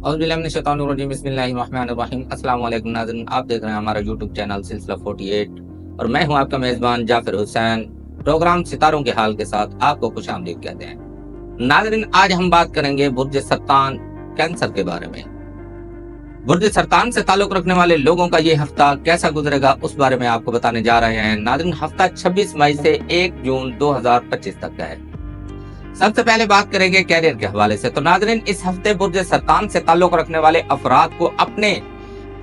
बिस्मिल्लाहिर्रहमानिर्रहीम। अस्सलाम वालेकुम नाज़रीन, आप देख रहे हैं हमारा यूट्यूब चैनल सिलसिला 48 और मैं हूं आपका मेज़बान जाफिर हुसैन। प्रोग्राम सितारों के हाल के साथ आपको खुशामदीद कहते हैं। नाज़रीन, आज हम बात करेंगे बुर्ज सरतान कैंसर के बारे में। बुर्ज सरतान से ताल्लुक रखने वाले लोगों का ये हफ्ता कैसा गुजरेगा उस बारे में आपको बताने जा रहे हैं। नाज़रीन, हफ्ता 26 मई से 1 जून 2025 तक का है। सबसे पहले बात करेंगे कैरियर के हवाले से। तो नाज़रीन, इस हफ्ते बुर्ज सरतान से ताल्लुक रखने वाले अफराद को अपने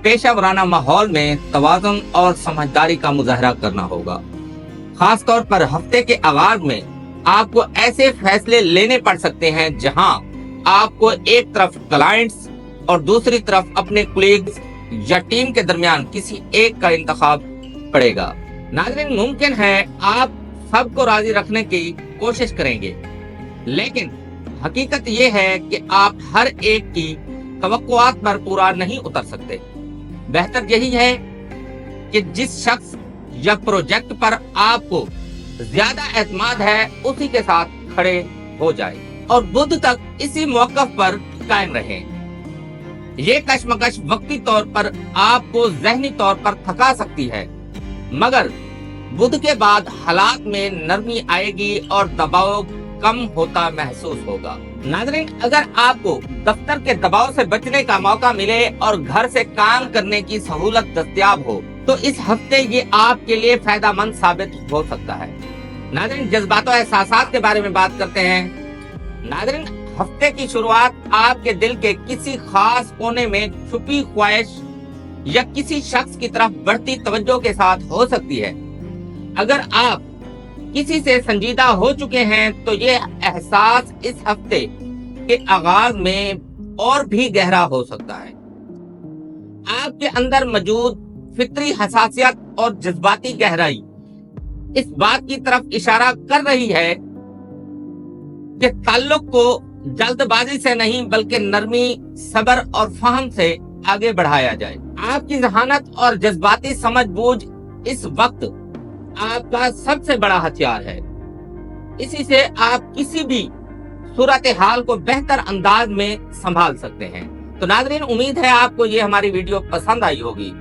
पेशा वराना माहौल में तवाज़ुन और समझदारी का मुजाहरा करना होगा। खास तौर पर हफ्ते के आगाज में आपको ऐसे फैसले लेने पड़ सकते हैं जहां आपको एक तरफ क्लाइंट्स और दूसरी तरफ अपने कोलीग्स या टीम के दरमियान किसी एक का इंतखाब पड़ेगा। नाज़रीन, मुमकिन है आप सबको राजी रखने की कोशिश करेंगे, लेकिन हकीकत ये है कि आप हर एक की तवक्कुआत पर पूरा नहीं उतर सकते। बेहतर यही है कि जिस शख्स या प्रोजेक्ट पर आपको ज्यादा एतमाद है उसी के साथ खड़े हो जाए और बुध तक इसी मौक़िफ़ पर कायम रहें। ये कशमकश वक्ती तौर पर आपको ज़हनी तौर पर थका सकती है, मगर बुध के बाद हालात में नरमी आएगी और दबाव कम होता महसूस होगा। नाज़रीन, अगर आपको दफ्तर के दबाव से बचने का मौका मिले और घर से काम करने की सहूलत दस्तयाब हो तो इस हफ्ते ये आपके लिए फायदेमंद साबित हो सकता है। नाज़रीन, जज्बात और एहसासात के बारे में बात करते हैं। नाज़रीन, हफ्ते की शुरुआत आपके दिल के किसी खास कोने में छुपी ख्वाहिश या किसी शख्स की तरफ बढ़ती तवज्जो के साथ हो सकती है। अगर आप किसी से संजीदा हो चुके हैं तो ये एहसास इस हफ्ते के आगाज में और भी गहरा हो सकता है। आपके अंदर मौजूद फितरी हसासियत और जज्बाती गहराई इस बात की तरफ इशारा कर रही है कि ताल्लुक को जल्दबाजी से नहीं बल्कि नरमी, सब्र और फहम से आगे बढ़ाया जाए। आपकी जहानत और जज्बाती समझबूझ इस वक्त आपका सबसे बड़ा हथियार है। इसी से आप किसी भी सूरत हाल को बेहतर अंदाज में संभाल सकते हैं। तो नाज़रीन, उम्मीद है आपको ये हमारी वीडियो पसंद आई होगी।